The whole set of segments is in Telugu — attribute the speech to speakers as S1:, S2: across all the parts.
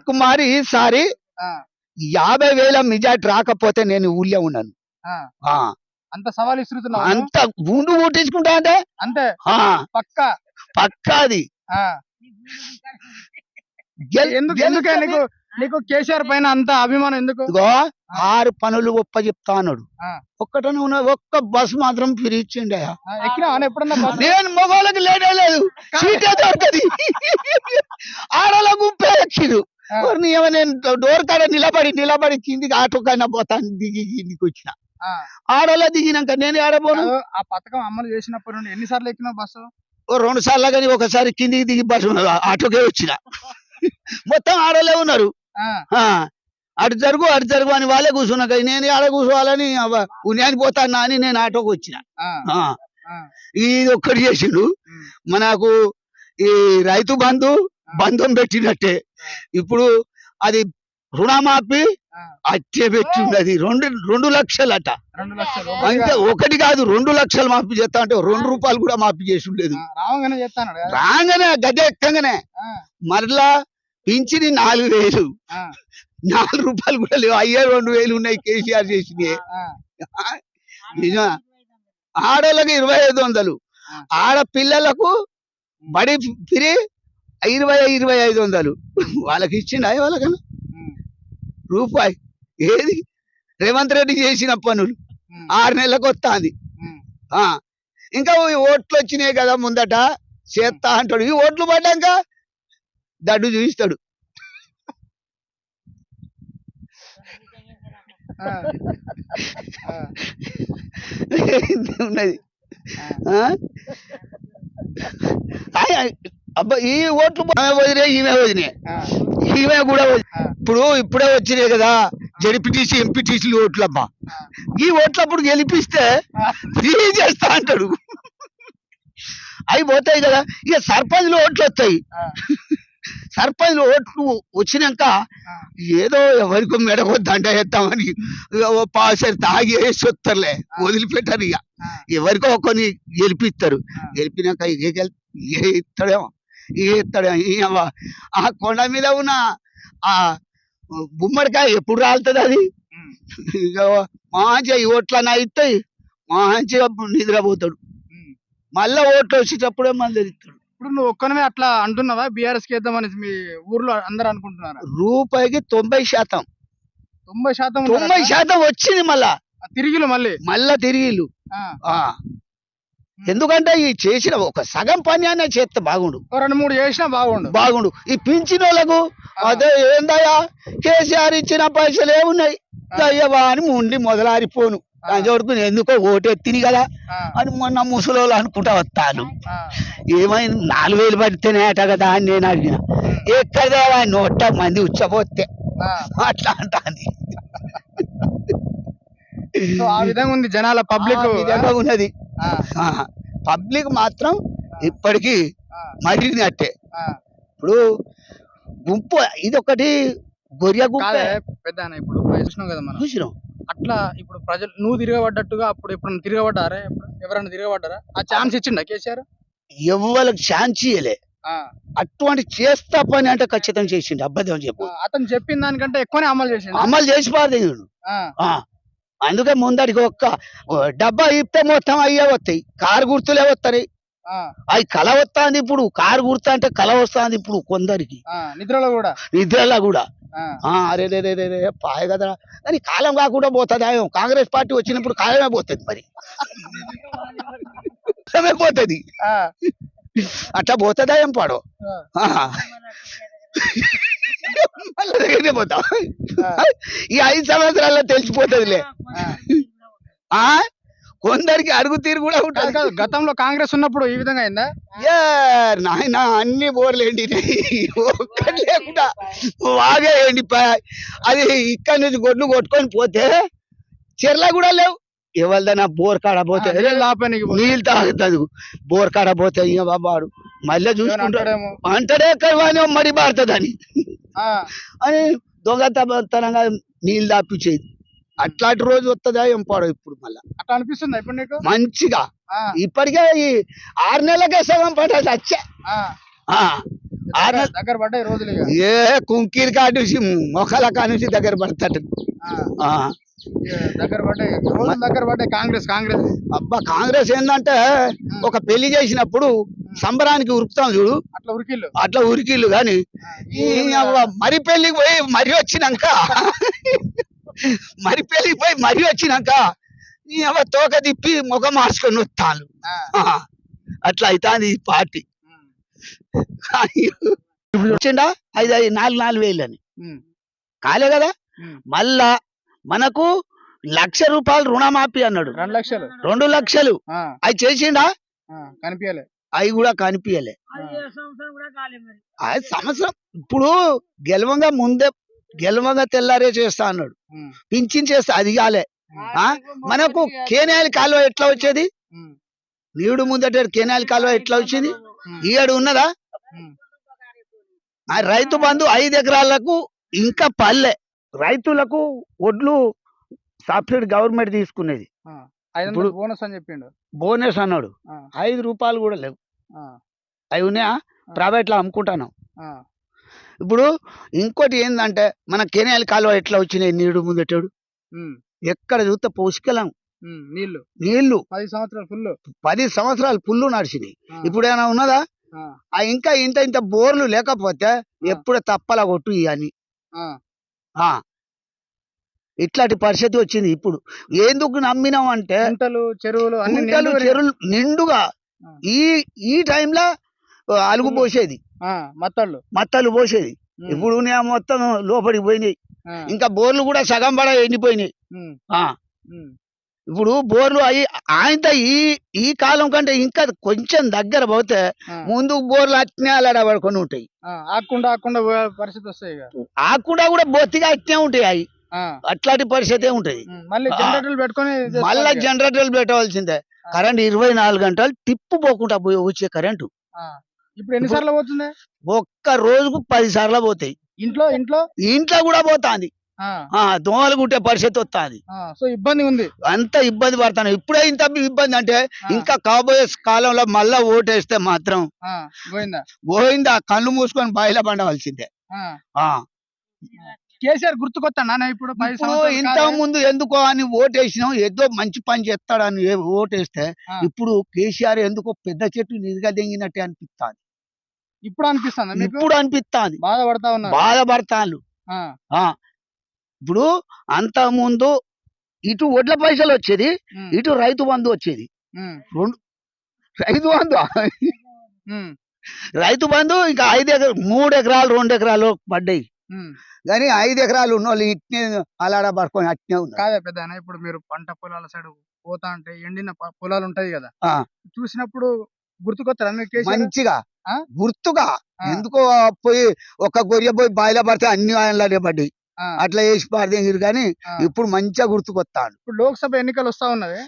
S1: కుమారి ఈసారి 50,000 మెజార్టీ రాకపోతే నేను ఊళ్ళో ఉన్నాను.
S2: అంత సవాల్ ఇస్తున్నావు,
S1: అంత గుండు కొట్టించుకుంటా అంటే
S2: అంతే పక్కా
S1: పక్కా అది.
S2: ఎందుకే నీకు కేసీఆర్ పైన అంత అభిమానం ఎందుకు?
S1: 6 పనులు గొప్ప చెప్తా అన్నాడు. ఒక్కటనే ఉన్న ఒక్క బస్ మాత్రం ఫ్రీ ఇచ్చిండే. నేను మగవాళ్ళకి లేనే లేదు, సీటే దొరకది. ఆడల గుంపే ఎక్కిరు. నేను డోర్ కాడ నిలబడి కిందికి ఆటోకైనా పోతాను, దిగి కిందికి వచ్చిన. ఆడోళ్ళ దిగినాక నేను ఆడపోను.
S2: ఆ పథకం అమలు చేసినప్పటి నుండి ఎన్నిసార్లు ఎక్కినావు బస్సు?
S1: 2 సార్లు కానీ ఒకసారి కిందికి దిగి బస్సు ఆటోకే వచ్చిన. మొత్తం ఆడోళ్ళే ఉన్నారు. అటు జరుగు అని వాళ్ళే కూర్చున్నాక నేను ఆడ కూర్చోవాలని పుణ్యానికి పోతానా అని నేను ఆటోకి వచ్చిన. ఇది ఒక్కటి చేసిండు. మనకు ఈ రైతు బంధం పెట్టినట్టే ఇప్పుడు అది రుణమాఫీ అట్టే పెట్టిండది. 2 లక్షలట. అంటే 1 కాదు 2 లక్షలు మాఫీ చేస్తా అంటే 2 రూపాయలు కూడా మాఫీ చేసి ఉండలేదు. రాగానే గద్దె ఎక్కగానే మరలా పింఛని 4,000, 4 రూపాయలు కూడా లేవు. అయ్యే 2,000 ఉన్నాయి కేసీఆర్ చేసినవి. ఆడోళ్ళకి 2,500, ఆడపిల్లలకు బడి ఫ్రీ 2,500. వాళ్ళకి ఇచ్చిండ వాళ్ళకన్నా రూపాయి? ఏది రేవంత్ రెడ్డి చేసిన పనులు 6 నెలలకు వస్తుంది. ఇంకా ఓట్లు వచ్చినాయి కదా ముందట చేస్తా అంటాడు. ఈ ఓట్లు పడ్డాక దడ్డు చూపిస్తాడు. ఉన్నది అబ్బా, ఈ ఓట్లు వదిలే ఈమె కూడా ఇప్పుడే వచ్చినాయి కదా జడ్పీటీసీ ఎంపీటీసీలు ఓట్లు. అబ్బా, ఈ ఓట్లప్పుడు గెలిపిస్తే ఫ్రీ చేస్తా అంటాడు. అవి పోతాయి కదా. ఇక సర్పంచ్లు ఓట్లు వస్తాయి. సర్పంచ్లు ఓట్లు వచ్చినాక ఏదో ఎవరికో మెడకో దండ వేస్తామని పాసరి తాగి వేసి వస్తారులే, వదిలిపెట్టారు. ఇక ఎవరికో కొన్ని గెలిపిస్తారు. గెలిపినాక ఇస్తాడేమో ఆ కొండ మీద ఉన్న ఆ గుమ్మడికాయ ఎప్పుడు రాలుతుంది అది. మంచిగా ఈ ఓట్లన్నా ఇస్తాయి, మంచిగా నిద్రపోతాడు. మళ్ళా ఓట్లు వచ్చేటప్పుడే మళ్ళీ ఇస్తాడు.
S2: ఇప్పుడు నువ్వు ఒక్కనే అట్లా అంటున్నావా బీఆర్ఎస్ కి వేద్దామని మీ ఊర్లో అందరు అనుకుంటున్నారు?
S1: రూపాయికి 90%.
S2: 90%
S1: వచ్చింది. మళ్ళా తిరిగిలు. ఎందుకంటే ఈ చేసిన ఒక సగం పని అనే చేస్తే బాగుండు,
S2: 2-3 చేసినా
S1: బాగుండు. ఈ పింఛన్ వాళ్ళకు అదే ఏందయ్యా కేసీఆర్ ఇచ్చిన పైసలు ఏమున్నాయి దయ్యవా అని ఉండి మొదలారిపోను. వరకు ఎందుకో ఓటెత్తిని కదా అని మొన్న ముసలోళ్ళు అనుకుంటా వస్తాను. ఏమైంది 4,000 పడితేనే అట కదా అని నేను అడిగిన. ఎక్కడదే 100 మంది ఉచ్చపోతే అట్లా అంటాను.
S2: ఆ విధంగా ఉంది జనాల పబ్లిక్
S1: ఉన్నది. పబ్లిక్ మాత్రం ఇప్పటికీ మరిగినట్టే. ఇప్పుడు గుంపు ఇదొకటి గొర్రె గుంపు
S2: పెద్ద. ఇప్పుడు చూసినాం కదా మనం, చూసినాం అట్లా. ఇప్పుడు ప్రజలు నువ్వు తిరగబడ్డట్టుగా అప్పుడు ఎప్పుడన్నా తిరగబడ్డారా? ఎవరన్నా తిరగబడ్డారా? ఆ ఛాన్స్ ఇచ్చిండా కేసీఆర్?
S1: ఎవరికి ఛాన్స్ ఇయ్యలే. అటువంటి చేస్తా పని అంటే ఖచ్చితంగా చేసిండు. అబద్ధం చెప్పు.
S2: అతను చెప్పిన దానికంటే ఎక్కువనే అమలు
S1: చేసి పారేడు. అందుకే ముందడికి ఒక్క డబ్బా ఇస్తే మొత్తం అయ్యే వస్తాయి. కారు గుర్తులే వస్తాయి. అవి కళ వస్తుంది. ఇప్పుడు కారు గుర్తు అంటే కళ వస్తుంది ఇప్పుడు కొందరికి నిద్రలో కూడా. అరే రే రే పాయ కదా. కానీ కాలం కాకుండా పోతుంది. కాంగ్రెస్ పార్టీ వచ్చినప్పుడు కాలమే పోతుంది. మరి కాలమే పోతుంది. అట్లా పోతుందా ఏం పాడో. మళ్ళీ పోతా. ఈ 5 సంవత్సరాల్లో తెలిసిపోతుందిలే. కొందరికి అడుగు తీరు కూడా ఉంటుంది.
S2: గతంలో కాంగ్రెస్ ఉన్నప్పుడు ఈ విధంగా అయిందా?
S1: నాయన అన్ని బోర్లేండి, ఒక్కటి లేకుండా వాగే ఎండిపోయాయి. అది ఇక్కడి నుంచి గొడ్లు కొట్టుకొని పోతే చెర్ల కూడా లేవు. ఎవరిదైనా బోర్ కాడ పోతే నీళ్ళు తాగుతుంది. బోర్ కాడ పోతే ఇక బాబాడు మళ్ళీ చూసుకుంటాడు అంటడే కర్వాణి మడి పారుతుంది అని దొంగతనంగా నీళ్ళు దాపించేది. అట్లాంటి రోజు వస్తుందా ఏం పాడో ఇప్పుడు. మళ్ళా
S2: అట్లా అనిపిస్తుంది ఇప్పుడు నీకు
S1: మంచిగా. ఇప్పటికే ఈ 6 నెలలకే సగం పడ్డది వచ్చే. ఆరు నెలలు
S2: దగ్గర పడ్డాయి రోజులు ఇక.
S1: ఏ కుంకీలు కానుంచి మొక్కల కానుంచి దగ్గర పడతాడు.
S2: ఆ, ఇక దగ్గర పడ్డాయి రోజులు దగ్గర పడ్డాయి. కాంగ్రెస్ కాంగ్రెస్
S1: అబ్బా కాంగ్రెస్ ఏంటంటే ఒక పెళ్లి చేసినప్పుడు సంబరానికి ఉరుకుతాం చూడు,
S2: అట్లా ఉరికిళ్ళు.
S1: అట్లా ఉరికిళ్ళు గాని ఈ అవ్వ మరి పెళ్లికి పోయి మరి వచ్చినాక మరి పెళ్లికి పోయి మరి వచ్చినాక ఈ అవ్వ తోక తిప్పి ముఖం మార్చుకొని వస్తాను.
S2: ఆ,
S1: అట్లా అవుతాది ఈ పార్టీ. వచ్చిండా 4,000 అని
S2: ఉమ్,
S1: కాలే కదా.
S2: ఉమ్.
S1: మళ్ళా మనకు ₹1,00,000 రుణమాఫీ అన్నాడు,
S2: 2 లక్షలు
S1: 2 లక్షలు అవి చేసిండా,
S2: కనిపించలే.
S1: అవి కూడా కనిపించలే. అది సంవత్సరం ఇప్పుడు గెలవంగా తెల్లారే చేస్తా అన్నాడు, పింఛన్ చేస్తా అది కాలే. మనకు కేనాలి కాలువ ఎట్లా వచ్చేది, నీడు ముందట కేనాలి కాలువ ఎట్లా వచ్చింది, ఈడు ఉన్నదా. ఆ రైతు బంధు 5 ఎకరాలకు ఇంకా పల్లె రైతులకు ఒడ్లు సబ్సిడీ గవర్నమెంట్ తీసుకునేది.
S2: ఇప్పుడు బోనస్ అని చెప్పిండు,
S1: బోనస్ అన్నాడు, ₹5 కూడా లేవు. అవి ఉన్నాయా, ప్రైవేట్ లో అమ్ముకుంటాను. ఇప్పుడు ఇంకోటి ఏంటంటే మన కెనాల్ కాలువ ఎట్లా వచ్చినాయి, నీడు ముందటాడు ఎక్కడ చూస్తే పోషకలం నీళ్లు 10 సంవత్సరాలు పుల్లు నడిచినాయి. ఇప్పుడు ఏమైనా ఉన్నదా, ఇంకా ఇంత బోర్లు లేకపోతే ఎప్పుడు తప్పలా కొట్టు ఇవన్నీ. ఇట్లాంటి పరిస్థితి వచ్చింది. ఇప్పుడు ఎందుకు నమ్మినాం అంటే
S2: చెరువులు
S1: నిండుగా ఈ టైంలో అలుగు పోసేది, మత్తలు పోసేది. ఇప్పుడు మొత్తం లోపలికి పోయినాయి, ఇంకా బోర్లు కూడా సగం పడ ఎండిపోయినాయి. ఇప్పుడు బోర్లు ఆయన ఈ కాలం కంటే ఇంకా కొంచెం దగ్గర పోతే ముందు బోర్లు అట్నే అలాడబడుకొని ఉంటాయి,
S2: ఆకుండా పరిస్థితి వస్తాయి,
S1: ఆకుండా కూడా బొత్తిగా అట్నే ఉంటాయి. అవి అట్లాంటి పరిస్థితి ఉంటది.
S2: మళ్ళీ
S1: జనరేటర్లు పెట్టవలసిందే. కరెంట్ 24 గంటలు తిప్పు పోకుండా వచ్చే కరెంటు
S2: ఇప్పుడు ఎన్నిసార్లు పోతుంది,
S1: ఒక్క రోజుకు 10 సార్లు పోతాయి. ఇంట్లో కూడా పోతాంది, దోమలు కుట్టే పరిస్థితి వస్తుంది.
S2: సో ఇబ్బంది ఉంది,
S1: అంత ఇబ్బంది పడతాను. ఇప్పుడే ఇంత ఇబ్బంది అంటే ఇంకా కాబోయే కాలంలో మళ్ళా ఓటేస్తే మాత్రం పోయిందా, కళ్ళు మూసుకొని బయట పండవలసిందే.
S2: కేసీఆర్ గుర్తుకొస్తాను ఇప్పుడు.
S1: ఇంత ముందు ఎందుకో అని ఓటేసినాం, ఏదో మంచి పని చేస్తాడని ఓటేస్తే ఇప్పుడు కేసీఆర్ ఎందుకో పెద్ద చెట్టు నిధిగా దెంగినట్టే అనిపిస్తాది.
S2: ఇప్పుడు అనిపిస్తుంది,
S1: ఇప్పుడు అనిపిస్తాది, బాధపడతాను. ఇప్పుడు అంత ముందు ఇటు వడ్ల పైసలు వచ్చేది, ఇటు రైతు బంధు వచ్చేది. రైతు బంధు ఇంకా 5 ఎకరాలు 3 ఎకరాలు 2 ఎకరాలు పడ్డాయి. కానీ 5 ఎకరాలు ఉన్న వాళ్ళు ఇట్నే అలాడ పడుకొని అట్నే ఉన్నారు.
S2: కాదా పెద్ద. ఇప్పుడు మీరు పంట పొలాల సైడ్ పోతా అంటే ఎండిన పొలాలు ఉంటాయి కదా, చూసినప్పుడు గుర్తుకొస్తారా
S1: మంచిగా గుర్తుగా. ఎందుకో పోయి ఒక గొర్రె పోయి బాయిలో పడితే అన్ని ఆయనలానే పడ్డాయి, అట్లా వేసి పారదేంగిరు. కానీ ఇప్పుడు మంచిగా గుర్తుకొస్తాడు.
S2: ఇప్పుడు లోక్సభ ఎన్నికలు వస్తా ఉన్నది,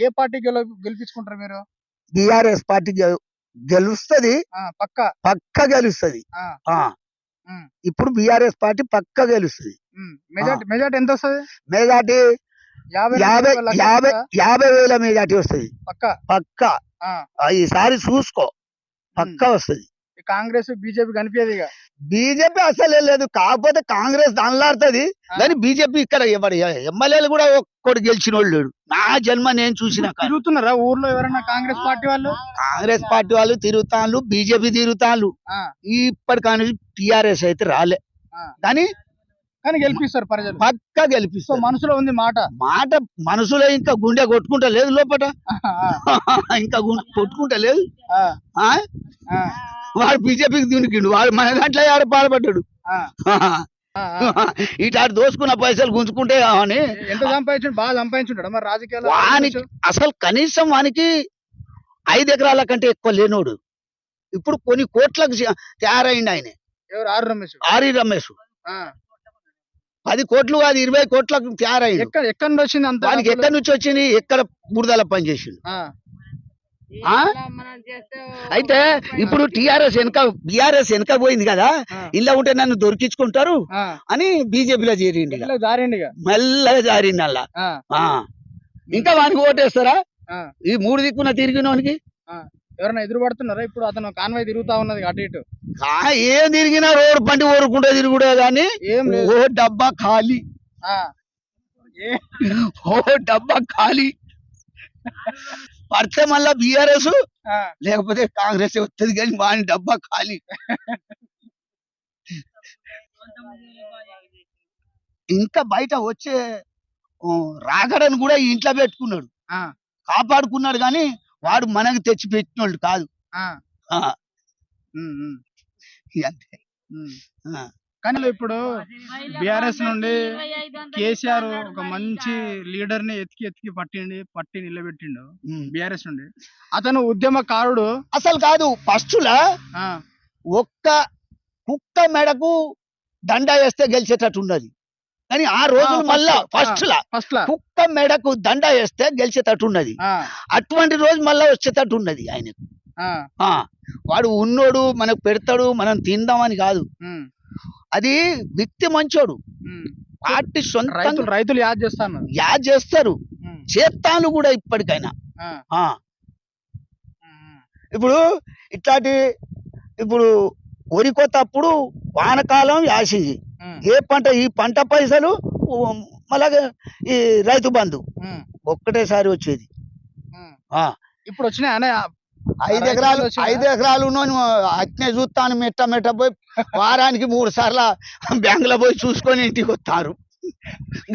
S2: ఏ పార్టీ గెలిపించుకుంటారు మీరు?
S1: BRS పార్టీ గెలుస్తుంది, పక్క గెలుస్తుంది. ఇప్పుడు BRS పార్టీ పక్క గెలుస్తుంది.
S2: మెజార్టీ ఎంత వస్తుంది?
S1: మెజార్టీ 50,000 మెజార్టీ వస్తుంది పక్క. ఈసారి చూసుకో, పక్క వస్తుంది.
S2: కాంగ్రెస్ బీజేపీ కనిపించదు. ఇక
S1: బీజేపీ అసలే లేదు, కాకపోతే కాంగ్రెస్ దానిలాడుతుంది. కానీ బీజేపీ ఇక్కడ ఎవరు ఎమ్మెల్యేలు కూడా ఒక్కడు గెలిచిన వాళ్ళు లేడు నా జన్మ నేను చూసిన.
S2: తిరుగుతున్నారా ఊర్లో ఎవరైనా కాంగ్రెస్ పార్టీ వాళ్ళు?
S1: కాంగ్రెస్ పార్టీ వాళ్ళు తిరుగుతాను, బీజేపీ తిరుగుతాను. ఇప్పటికాని TRS అయితే రాలే, కానీ
S2: గెలిపిస్తారు ప్రజలు,
S1: పక్కా గెలిపిస్తారు.
S2: మనసులో ఉంది మాట
S1: మనసులో ఇంకా గుండె కొట్టుకుంటా లేదు, లోపట ఇంకా కొట్టుకుంటా లేదు. వాడు బీజేపీకి దునికిండు, వాడు మన దాంట్లో ఆడ పాల్పడ్డాడు. ఇటు దోసుకున్న పైసలు గుంజుకుంటే అని
S2: ఎంత సంపాదించు, బాగా సంపాదించుంటాడు మరి రాజకీయాలు.
S1: వానికి అసలు కనీసం వానికి 5 ఎకరాల కంటే ఎక్కువ లేనోడు ఇప్పుడు కొన్ని కోట్లకు తయారైంది ఆయన.
S2: ఎవరు?
S1: ఆరి రమేష్ 10 కోట్లు కాదు 20 కోట్లకు తయారైంది.
S2: ఎక్కడి నుంచి వచ్చింది అంత?
S1: వానికి ఎక్కడి నుంచి వచ్చింది? ఎక్కడ బురదల పని చేసిండు. అయితే ఇప్పుడు BRS వెనక పోయింది కదా, ఇలా ఉంటే నన్ను దొరికించుకుంటారు అని బీజేపీలో చేరిండి, మెల్లగా జారింది అలా. ఇంకా వానికి ఓటేస్తారా? ఈ 3 దిక్కున తిరిగినోనికి
S2: ఎవరైనా ఎదురు పడుతున్నారా ఇప్పుడు? అతను కాన్వాయ్ తిరుగుతా ఉన్నది అటు ఇటు.
S1: ఏం తిరిగినా రోడ్డు పంటి ఊరుకుంటే తిరుగుడే గాని
S2: ఏం లేదు.
S1: ఓ డబ్బా ఖాళీ,
S2: ఆ, ఏ-
S1: ఓ డబ్బా ఖాళీ. పడితే మళ్ళా బీఆర్ఎస్
S2: ఆ,
S1: లేకపోతే కాంగ్రెస్ వస్తుంది కానీ వాని డబ్బా ఖాళీ. ఇంకా బయట వచ్చే రాగడని కూడా ఇంట్లో పెట్టుకున్నాడు,
S2: ఆ,
S1: కాపాడుకున్నాడు కానీ వాడు మనకు తెచ్చి పెట్టినోళ్ళు కాదు.
S2: ఆ,
S1: ఆ,
S2: ఉమ్, ఉమ్,
S1: అంతే.
S2: ఉమ్.
S1: ఆ.
S2: కానీ ఇప్పుడు బీఆర్ఎస్ నుండి కేసీఆర్ ఒక మంచి లీడర్ ని ఎతికి పట్టి నిలబెట్టిండు
S1: ఉమ్.
S2: బీఆర్ఎస్ నుండి. అతను ఉద్యమకారుడు.
S1: అసలు కాదు, ఫస్టులా
S2: ఆ,
S1: ఒక్క కుక్క మెడకు దండ వేస్తే గెలిచేటట్టు ఉన్నది కానీ ఆ రోజులు మళ్ళా ఫస్ట్ లా కుక్క మెడకు దండ వేస్తే గెలిచేటట్టు ఉన్నది. అటువంటి రోజు మళ్ళా వచ్చేటట్టు ఉన్నది ఆయనకు. వాడు ఉన్నోడు మనకు పెడతాడు, మనం తిందామని కాదు. అది వ్యక్తి మంచోడు. పార్టీ సొంత
S2: రైతులు యాద్
S1: చేస్తారు, చేస్తాను కూడా ఇప్పటికైనా. ఇప్పుడు ఇట్లాంటి ఇప్పుడు వరి కోతప్పుడు వానకాలం యాసింది, ఏ పంట ఈ పంట పైసలు మళ్ళా ఈ రైతు బంధు ఒక్కటేసారి వచ్చేది.
S2: ఇప్పుడు వచ్చినాయి
S1: 5 ఎకరాలు అట్నే చూస్తాను, మెట్ట పోయి వారానికి 3 సార్లు బ్యాంకులో పోయి చూసుకొని ఇంటికి వస్తారు.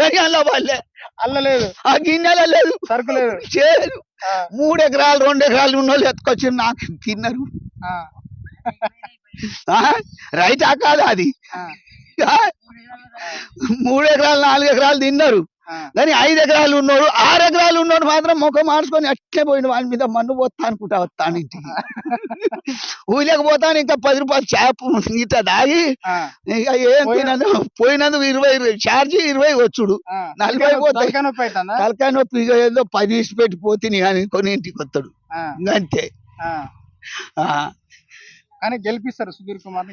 S1: గడియాల్లో వాళ్ళే
S2: అల్లలేదు,
S1: ఆ గిన్నెల లేదు,
S2: సరుకు లేదు,
S1: చేయలేదు. 3 ఎకరాలు 2 ఎకరాలు ఉన్న వాళ్ళు ఎత్తుకొచ్చి నాకు తిన్నారు. రైతా కాదు అది. 3 ఎకరాలు 4 ఎకరాలు తిన్నారు కానీ 5 ఎకరాలు ఉన్నోడు 6 ఎకరాలు ఉన్నోడు మాత్రం ముఖం మార్చుకొని అట్లే పోయిన వాడి మీద మన్ను పోతా అనుకుంటా వస్తాను ఇంటికి. ఊళ్ళకి పోతాను, ఇంకా 10 రూపాయలు చేప ఇట్లా దాగి ఇక ఏం తినదు. పోయినందుకు 20 ఛార్జీ 20 వచ్చుడు 40 పోతాయి. తలకాయ నొప్పి ఇక ఏదో 10 ఇసి పెట్టి పోతుంది కానీ కొని ఇంటికి వస్తాడు అంతే.
S2: కానీ గెలిపిస్తారు సుధీర్ కుమార్.